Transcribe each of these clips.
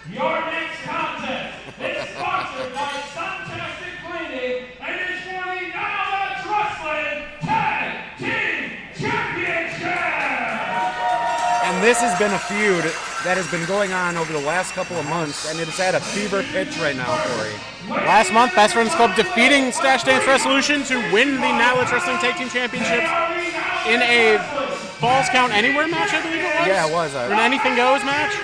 Your next contest is sponsored by Suntastic and is for the StacheDance Wrestling Tag Team Championship! And this has been a feud that has been going on over the last couple of months, and it's at a fever pitch right now, Corey. Last month, Best Friends Club defeating StacheDance Wrestlution to win the StacheDance Wrestling Tag Team Championship in a Falls Count Anywhere match, I believe it was? Yeah, it was. Or an Anything Goes match.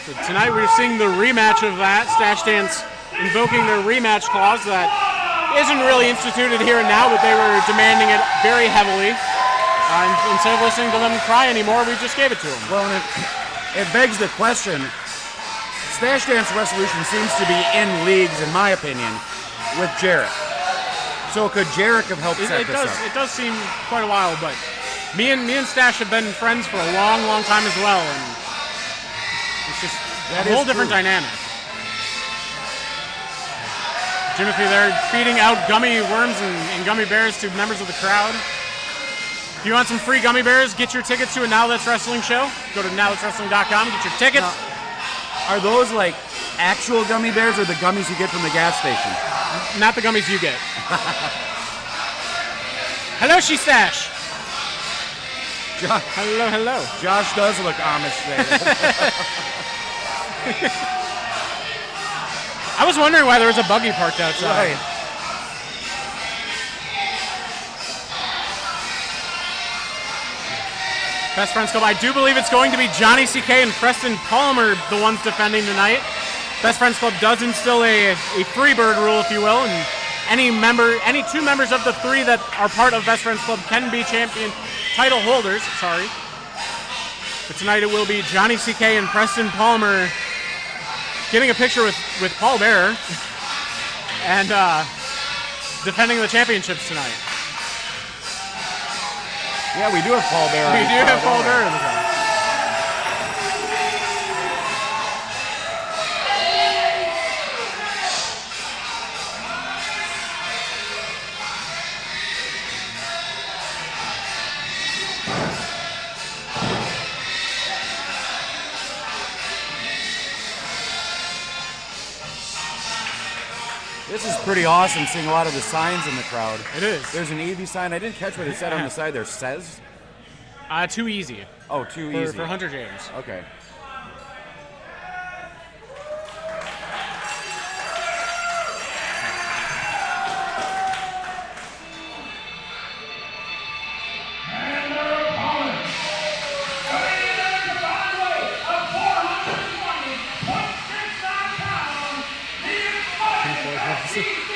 So tonight we're seeing the rematch of that. StacheDance invoking their rematch clause that isn't really instituted here and now, but they were demanding it very heavily. Instead of listening to them cry anymore, we just gave it to them. Well, and it begs the question, StacheDance Wrestlution seems to be in leagues, in my opinion, with Jarek. So could Jarek have helped set this up? It does seem quite a while, but me and Stache have been friends for a long, long time as well, and it's just a whole different dynamic. Jimothy there feeding out gummy worms and gummy bears to members of the crowd. If you want some free gummy bears, get your tickets to a Now That's Wrestling show. Go to nowthat'swrestling.com, get your tickets. Are those like actual gummy bears or the gummies you get from the gas station? Not the gummies you get. Hello, Stache. Hello. Josh does look Amish there. I was wondering why there was a buggy parked outside. Right. Best Friends Club. I do believe it's going to be Johnny CK and Preston Palmer the ones defending tonight. Best Friends Club does instill a Freebird rule, if you will, and any two members of the three that are part of Best Friends Club can be champion title holders. Sorry. But tonight it will be Johnny CK and Preston Palmer getting a picture with Paul Bearer and defending the championships tonight. Yeah, we do have Paul Bearer. We do have Paul Bearer in the crowd. This is pretty awesome, seeing a lot of the signs in the crowd. It is. There's an Evie sign. I didn't catch what it said on the side there. Says? Too easy. Oh, too easy. For Hunter James. Okay.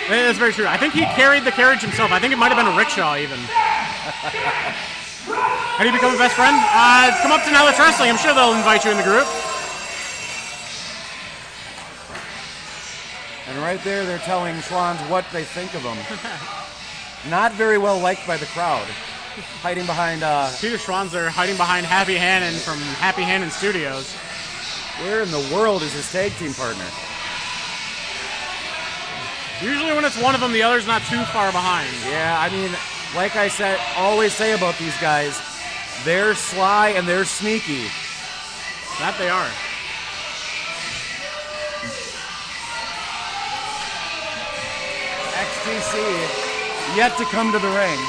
That's very true. I think he carried the carriage himself. I think it might have been a rickshaw even. How do you become a best friend? Come up to Now That's Wrestling. I'm sure they'll invite you in the group. And right there, they're telling Schwans what they think of him. Not very well liked by the crowd. Hiding behind... Peter Schwans are hiding behind Happy Hannon from Happy Hannon Studios. Where in the world is his tag team partner? Usually when it's one of them, the other's not too far behind. Yeah, I mean, like I said, always say about these guys, they're sly and they're sneaky. That they are. XTC yet to come to the ring.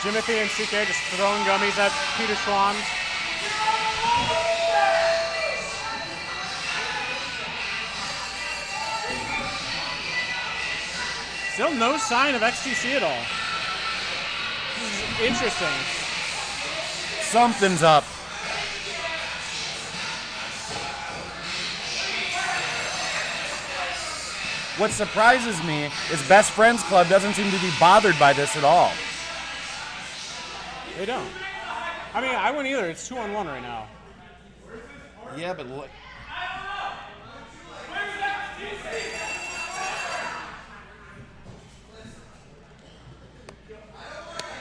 Jimothy and CK just throwing gummies at Peter Schwans. Still no sign of XTC at all. This is interesting. Something's up. What surprises me is Best Friends Club doesn't seem to be bothered by this at all. They don't. I mean, I wouldn't either. It's 2-on-1 right now. Yeah, but look.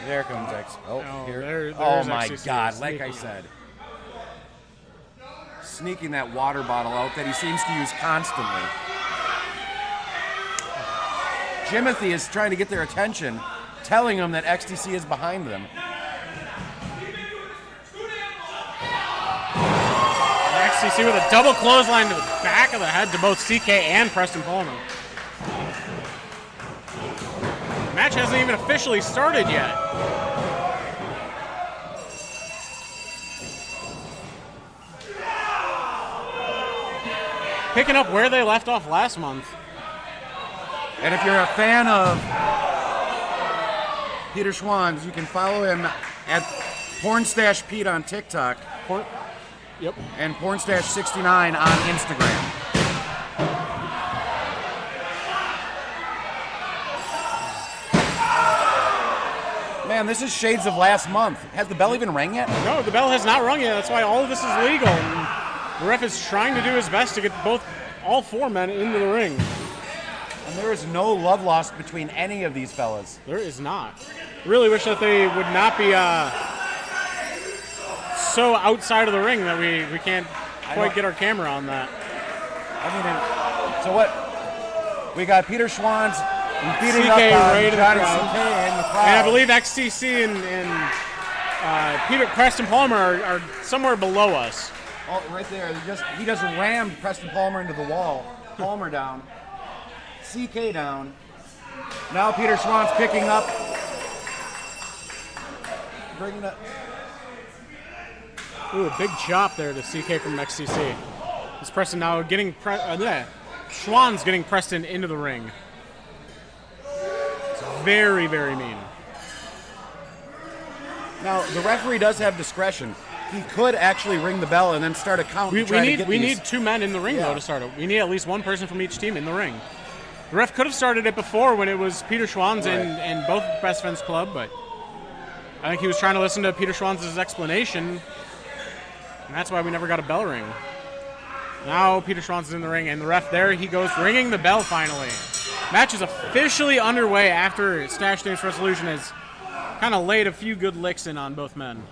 There comes X. Oh, here. There's my XTC God! Like I sneaking. said, sneaking that water bottle out that he seems to use constantly. Jimothy is trying to get their attention, telling them that XTC is behind them. XTC with a double clothesline to the back of the head to both CK and Preston Palmer. The match hasn't even officially started yet. Picking up where they left off last month. And if you're a fan of Peter Schwanz, you can follow him at Pornstash Pete on TikTok. Yep. And Pornstash69 on Instagram. Man, this is shades of last month. Has the bell even rang yet? No, the bell has not rung yet. That's why all of this is legal. And the ref is trying to do his best to get all four men into the ring. And there is no love lost between any of these fellas. There is not. Really wish that they would not be so outside of the ring that we can't quite get our camera on that. I mean, so what? We got Peter Schwanz beating CK up right in the Johnny crowd. CK in the crowd. And I believe XTC and Preston Palmer are somewhere below us. Oh, right there. He just rammed Preston Palmer into the wall. Palmer down. CK down. Now Peter Schwanz picking up. Bringing up. Ooh, a big chop there to CK from XTC. Is Preston now getting Schwanz getting Preston into the ring. It's very, very mean. Now the referee does have discretion. He could actually ring the bell and then start a count. We need two men in the ring though to start it. We need at least one person from each team in the ring. The ref could have started it before when it was Peter Schwanz and both Best Friends Club, but I think he was trying to listen to Peter Schwanz's explanation, and that's why we never got a bell ring. Now Peter Schwanz is in the ring, and the ref there, he goes ringing the bell finally. Match is officially underway after StacheDance Wrestlution has kind of laid a few good licks in on both men.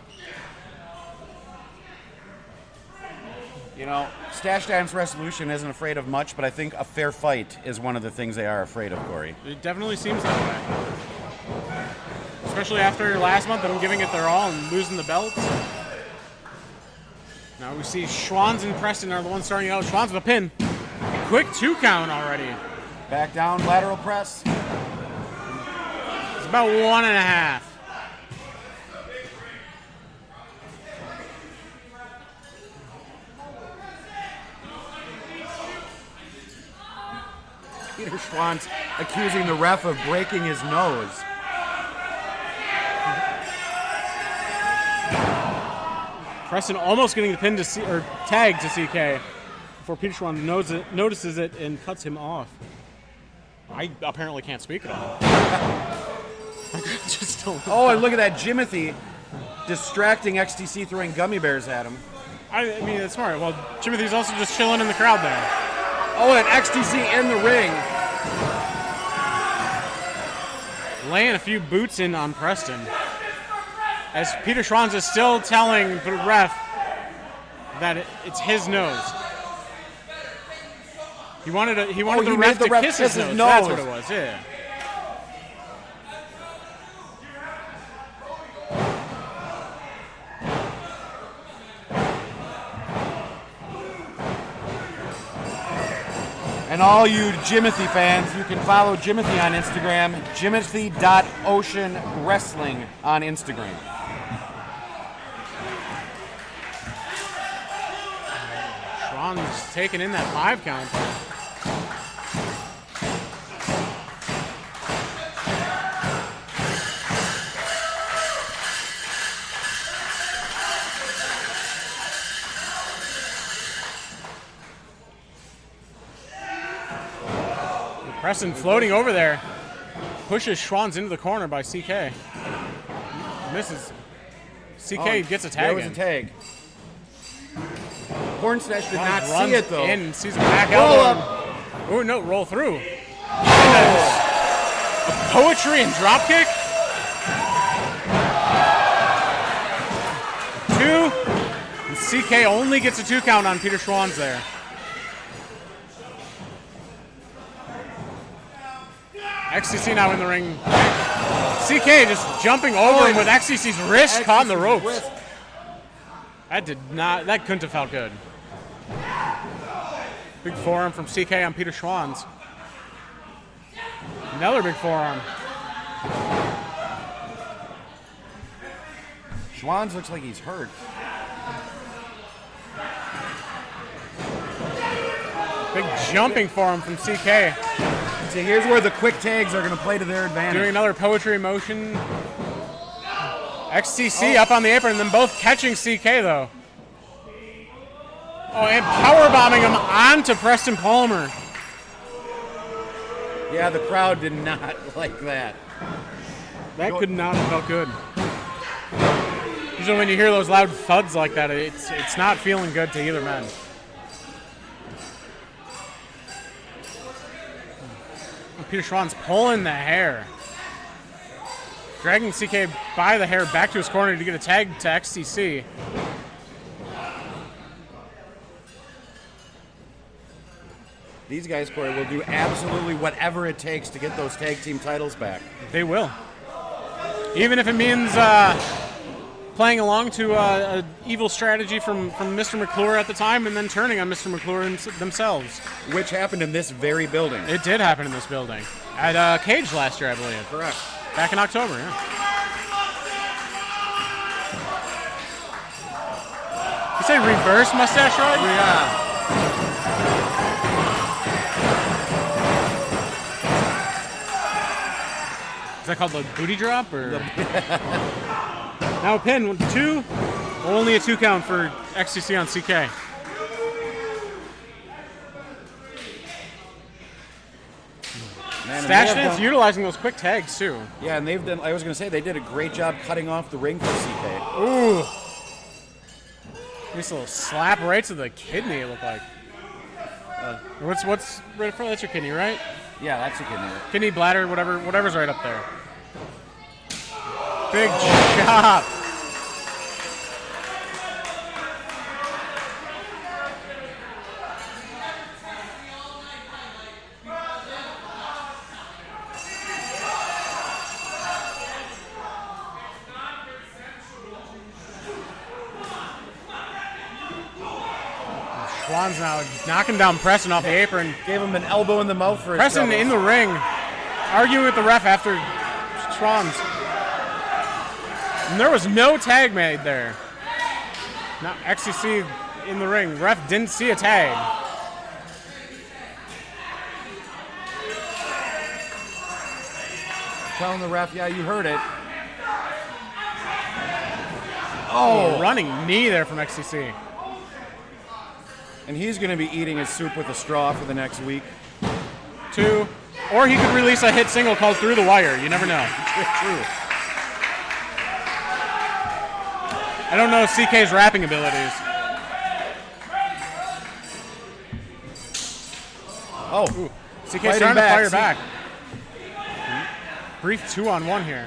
You know, StacheDance Wrestlution isn't afraid of much, but I think a fair fight is one of the things they are afraid of, Corey. It definitely seems that way. Especially after last month, them giving it their all and losing the belts. Now we see Schwanz and Preston are the ones starting out. Schwanz with a pin. Quick 2 count already. Back down, lateral press. It's about 1.5. Peter Schwanz accusing the ref of breaking his nose. Preston almost getting the pin to tag to CK before Peter Schwanz notices it and cuts him off. I apparently can't speak at all. Just don't. Oh, and look at that Jimothy distracting XTC, throwing gummy bears at him. I mean, it's smart. Well, Jimothy's also just chilling in the crowd there. Oh, and XTC in the ring. Laying a few boots in on Preston. As Peter Schwanz is still telling the ref that it's his nose. He wanted the ref to kiss his nose. That's what it was, yeah. And all you Jimothy fans, you can follow Jimothy on Instagram, jimothy.oceanwrestling on Instagram. Schwanz taking in that 5 count. Preston floating over there. Pushes Schwanz into the corner by CK. Misses. CK gets a tag. There was a tag. Pornstash did not Schwanz see it though. In, sees a back Roll elbow. up. Oh no, roll through. A poetry and drop kick. 2. And CK only gets a 2 count on Peter Schwanz there. XTC now in the ring. CK just jumping over him with XTC's wrist caught in the ropes. That couldn't have felt good. Big forearm from CK on Peter Schwanz. Another big forearm. Schwanz looks like he's hurt. Big jumping forearm from CK. See, here's where the quick tags are going to play to their advantage. Doing another poetry motion. XTC up on the apron, and then both catching CK, though. Oh, and powerbombing him onto Preston Palmer. Yeah, the crowd did not like that. That could not have felt good. Usually when you hear those loud thuds like that, it's not feeling good to either man. Peter Schwann's pulling the hair. Dragging CK by the hair back to his corner to get a tag to XTC. These guys, Corey, will do absolutely whatever it takes to get those tag team titles back. They will. Even if it means playing along to an evil strategy from Mr. McClure at the time and then turning on Mr. McClure themselves. Which happened in this very building. It did happen in this building. At Cage last year, I believe. Correct. Back in October, yeah. You say reverse mustache ride? Yeah. Is that called the booty drop? Or? Now a pin, 2. Only a 2 count for XTC on CK. StacheDance utilizing those quick tags too. Yeah, and they've done. I was going to say they did a great job cutting off the ring for CK. Ooh, nice little slap right to the kidney. It looked like. What's right in front? That's your kidney, right? Yeah, that's a kidney. Kidney, bladder, whatever's right up there. Big chop. Schwann's now knocking down Preston off the apron. Gave him an elbow in the mouth for his Preston troubles. in the ring, arguing with the ref after Schwann's. And there was no tag made there. Now XTC in the ring. Ref didn't see a tag. Telling the ref, yeah, you heard it. Oh, running knee there from XTC. And he's going to be eating his soup with a straw for the next week. 2. Or he could release a hit single called Through the Wire. You never know. True. I don't know CK's rapping abilities. Oh. Ooh. CK's Fighting trying to back. fire back. Brief 2-on-1 here.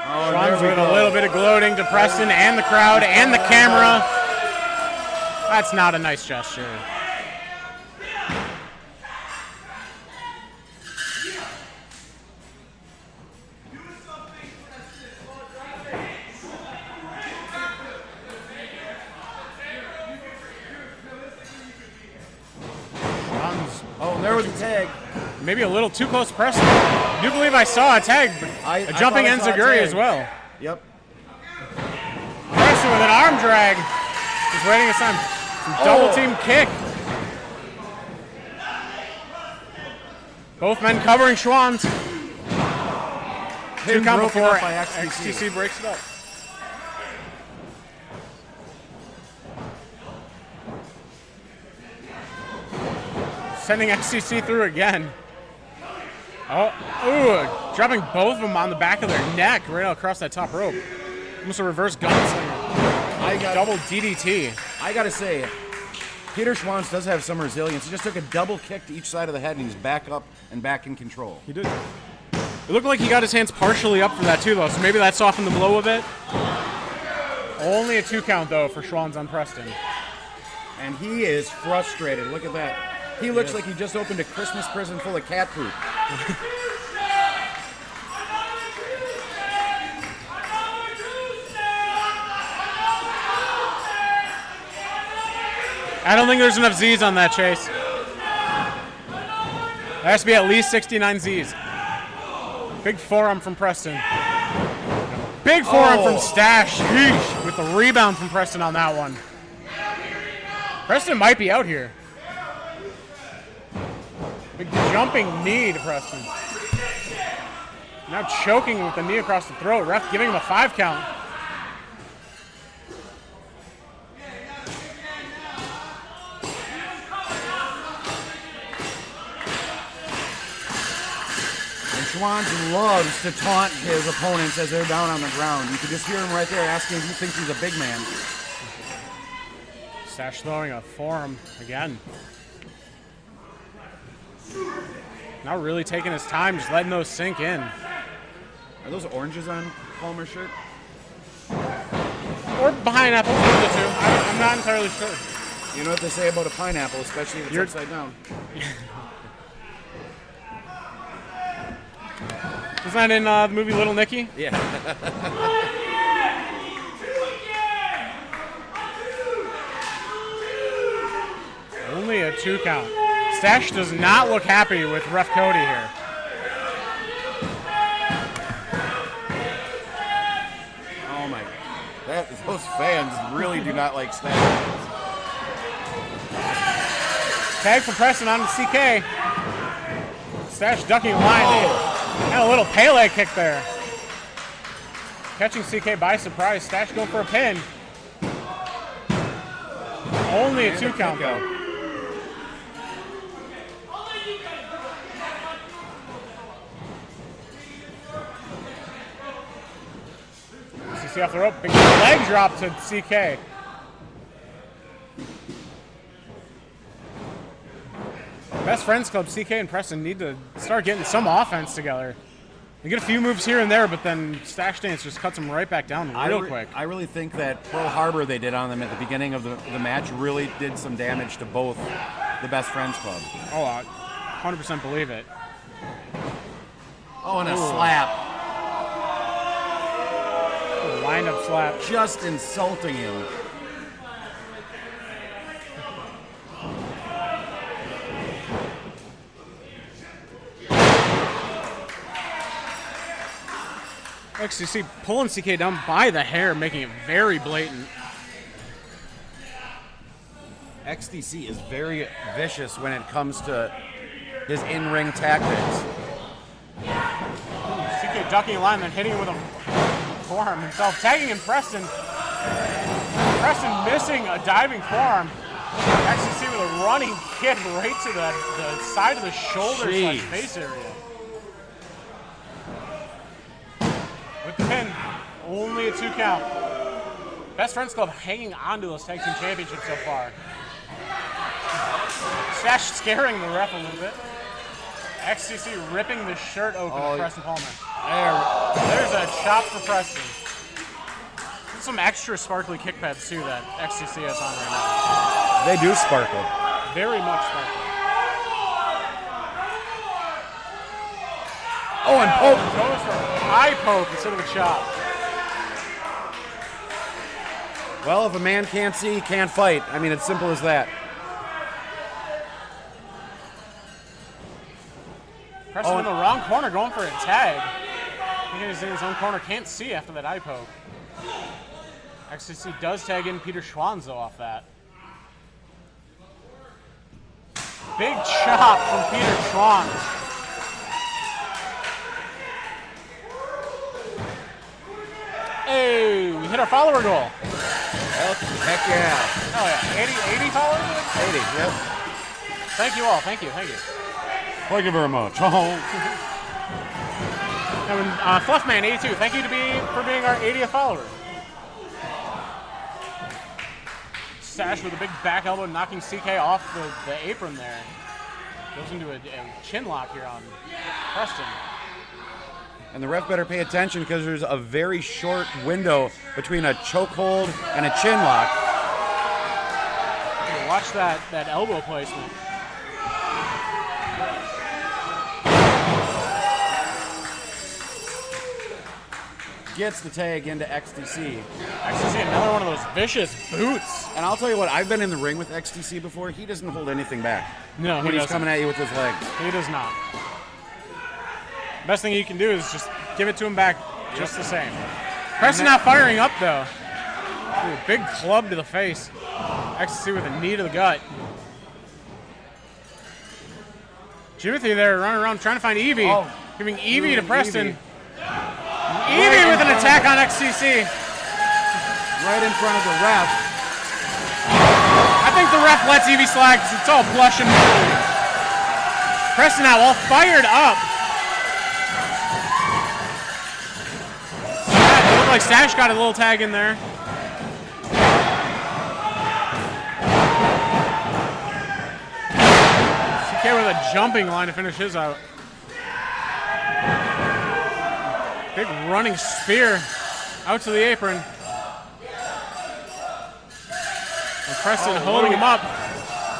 Oh, Schwann's there we with a go. little bit of gloating to Preston and the crowd and the camera. That's not a nice gesture. Oh, there was a tag. Maybe a little too close to Preston. I do believe I saw a tag, but a jumping I thought I saw a enziguri tag. as well. Yep. Preston with an arm drag. Just waiting his time. Some double team kick. Both men covering Schwann's. Pin Count broken before up by XTC. XTC breaks it up. Sending XTC through again. Oh, ooh, dropping both of them on the back of their neck right across that top rope. Almost a reverse gunslinger. Double DDT. I got to say, Peter Schwann's does have some resilience. He just took a double kick to each side of the head, and he's back up and back in control. He did. It looked like he got his hands partially up for that too, though, so maybe that softened the blow a bit. Only a 2 count, though, for Schwann's on Preston. And he is frustrated. Look at that. He looks like he just opened a Christmas present full of cat poop. I don't think there's enough Z's on that, Chase. There has to be at least 69 Z's. Big forearm from Preston. Big forearm from Stache. Yeesh. With the rebound from Preston on that one. Preston might be out here. Big jumping knee to Preston. Now choking with the knee across the throat. Ref giving him a 5 count. Schwanz loves to taunt his opponents as they're down on the ground. You can just hear him right there asking if he thinks he's a big man. Stache throwing a forearm again. Not really taking his time, just letting those sink in. Are those oranges on Palmer's shirt? Or pineapple, one of the two. I'm not entirely sure. You know what they say about a pineapple, especially if it's upside down. Was that in the movie Little Nicky? Yeah. Only a 2 count. Stache does not look happy with Ref Cody here. Oh my God. Those fans really do not like Stache. Tag from Preston on to CK. Stache ducking line. And a little Pele kick there. Catching CK by surprise. Stache going for a pin. Only a 2 count though. CC off the rope. Big leg drop to CK. Best Friends Club, CK and Preston need to start getting some offense together. They get a few moves here and there, but then StacheDance just cuts them right back down real quick. I really think that Pearl Harbor they did on them at the beginning of the match really did some damage to both the Best Friends Club. Oh, I 100% believe it. Oh, and a slap. Wind-up slap. Just insulting him. XTC pulling CK down by the hair, making it very blatant. XTC is very vicious when it comes to his in-ring tactics. CK ducking a line, then hitting him with a forearm himself. Tagging in Preston. Preston missing a diving forearm. XTC with a running kick right to the side of the shoulder / face area. With the pin, only a 2 count. Best Friends Club hanging on to those tag team championships so far. Stache scaring the ref a little bit. XTC ripping the shirt open for Preston Palmer. There's a chop for Preston. There's some extra sparkly kick pads too that XTC has on right now. They do sparkle. Very much sparkly. Oh, and poke. Goes for a high poke instead of a chop. Well, if a man can't see, he can't fight. I mean, it's simple as that. Preston in the wrong corner going for a tag. Thinking he's in his own corner, can't see after that eye poke. XTC does tag in Peter Schwanz though off that. Big chop from Peter Schwanz. Hey, we hit our follower goal. Heck yeah. Oh yeah, 80 followers? 80, yep. Thank you all, thank you. Thank you very much. And Fluffman82, thank you for being our 80th follower. Stache with a big back elbow knocking CK off the apron there. Goes into a chin lock here on Preston. And the ref better pay attention because there's a very short window between a chokehold and a chin lock. Watch that elbow placement. gets the tag into XTC. XTC, another one of those vicious boots. And I'll tell you what, I've been in the ring with XTC before. He doesn't hold anything back. No, when he he's doesn't. coming at you with his legs. He does not. Best thing you can do is just give it to him back just the same. Preston not firing up, though. Ooh, big club to the face. XTC with a knee to the gut. Jimothy there running around trying to find Evie. Oh. Giving Evie to Preston. Evie. Evie with an attack on XTC. Right in front of the ref. I think the ref lets Evie slide because it's all blush and blue. Preston now all fired up. It looked like Stash got a little tag in there. CK with a jumping line to finish his out. Big running spear out to the apron. And Preston holding him up.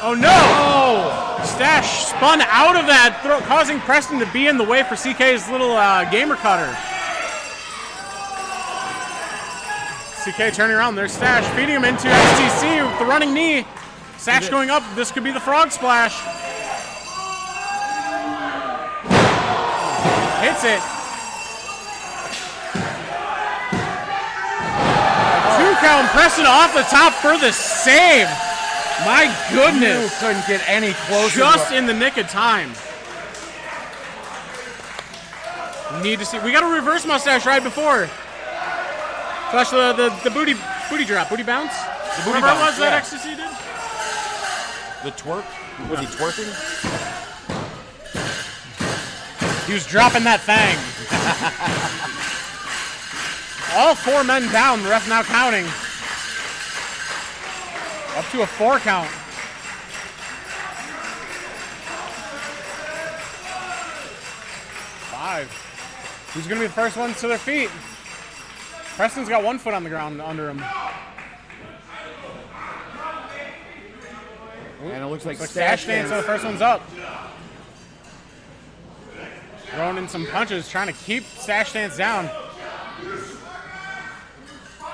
Oh no! Oh. Stash spun out of that, causing Preston to be in the way for CK's little gamer cutter. CK turning around, there's Stash feeding him into XTC with the running knee. Stash going up, this could be the frog splash. Hits it. 2 count, Preston off the top for the save. My goodness. You couldn't get any closer. Just in the nick of time. Need to see. We got a reverse mustache right before. Slash the booty drop, booty bounce. The booty Whatever bounce, it was that XTC did. The twerk? Was he twerking? He was dropping that thang. All 4 men down, the ref now counting. Up to a 4 count. Five. Who's going to be the first ones to their feet? Preston's got 1 foot on the ground under him. And it looks like Stash Dance are the first one's up. Throwing in some punches, trying to keep Stash Dance down.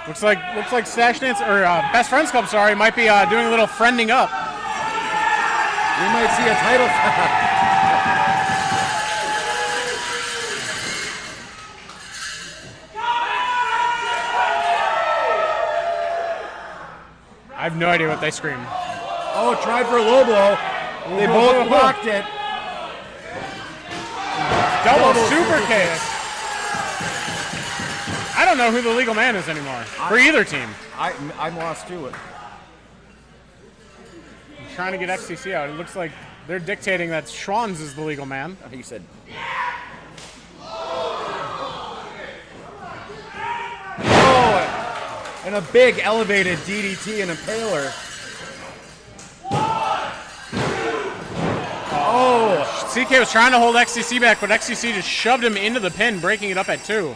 Looks like Stash Dance, or Best Friends Club, sorry, might be doing a little friending up. We might see a title. I have no idea what they screamed. Oh, tried for a low blow. They both blocked it. Double super kick. I don't know who the legal man is anymore for either team. I'm lost to it. I'm trying to get XTC out. It looks like they're dictating that Schwanz is the legal man. He said. Oh, and a big elevated DDT and impaler. Oh, CK was trying to hold XTC back, but XTC just shoved him into the pin, breaking it up at 2.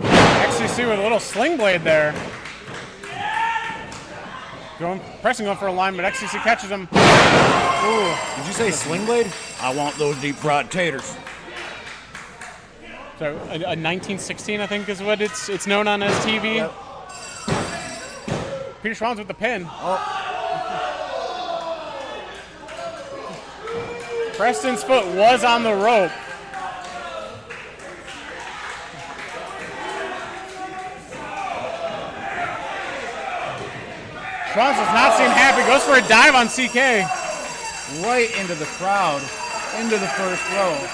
XTC with a little sling blade there. Pressing on for a line, but XTC catches him. Ooh. Did you say sling blade? I want those deep fried taters. So a 1916, I think, is what it's known on as TV. Yep. Peter Schwanz with the pin. Oh. Preston's foot was on the rope. Schwanz does not seem happy. Goes for a dive on CK. Right into the crowd, into the first row.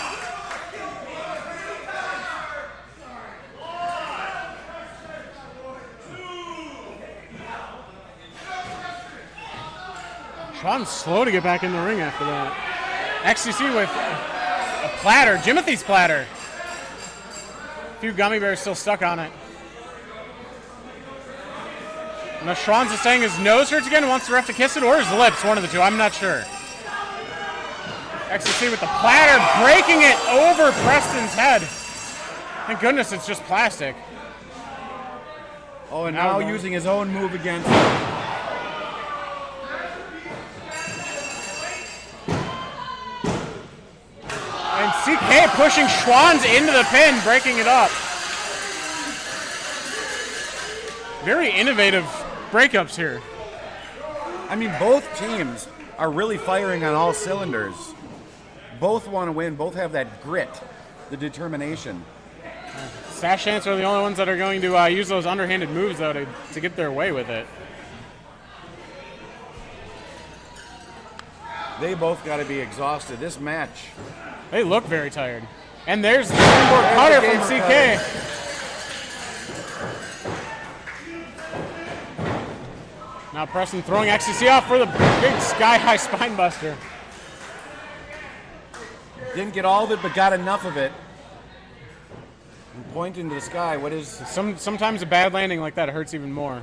Schwanz slow to get back in the ring after that. XTC with a platter, Jimothy's platter. A few gummy bears still stuck on it. Now Schwanz is saying his nose hurts again and wants the ref to kiss it, or his lips, one of the two, I'm not sure. XTC with the platter, breaking it over Preston's head. Thank goodness it's just plastic. Oh, and now using his own move against CK pushing Schwann's into the pin, breaking it up. Very innovative breakups here. I mean, both teams are really firing on all cylinders. Both want to win. Both have that grit, the determination. StacheDance are the only ones that are going to use those underhanded moves, though, to get their way with it. They both got to be exhausted. This match. They look very tired. And there's the springboard cutter from CK. Now Preston throwing ecstasy off for the big sky-high spine buster. Didn't get all of it, but got enough of it. And pointing to the sky. What is? Sometimes a bad landing like that hurts even more.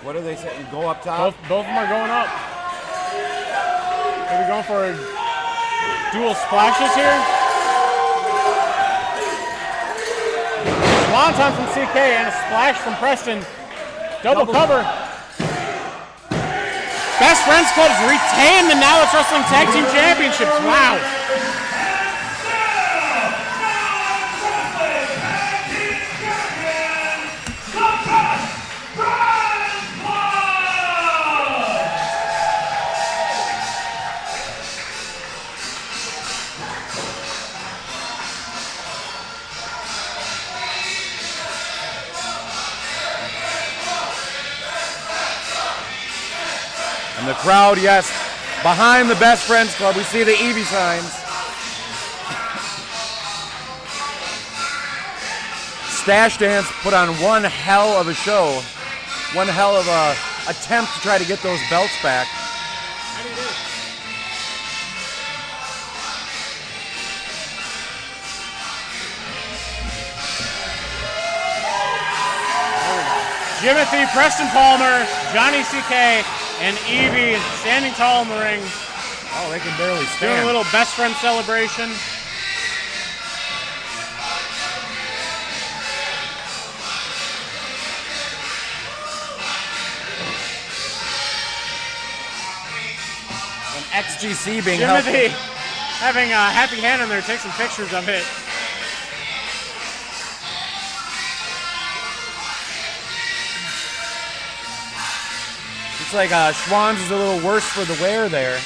What are they saying? Go up top. Both of them are going up. Maybe going for dual splashes here. Swanton from CK and a splash from Preston. Double cover. Best Friends Club's retained the Now Let's Wrestling Tag Team Championships. Wow. And the crowd, yes, behind the Best Friends Club. We see the Evie signs. StacheDance put on one hell of a show. One hell of a attempt to try to get those belts back. Jimothy, Preston Palmer, Johnny CK, and Evie standing tall in the ring. Oh, they can barely stand. Doing a little best friend celebration. And XGC being Jimothy helped. having a happy Hannon there, take some pictures of it. It's like Schwann's is a little worse for the wear there.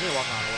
You're walking on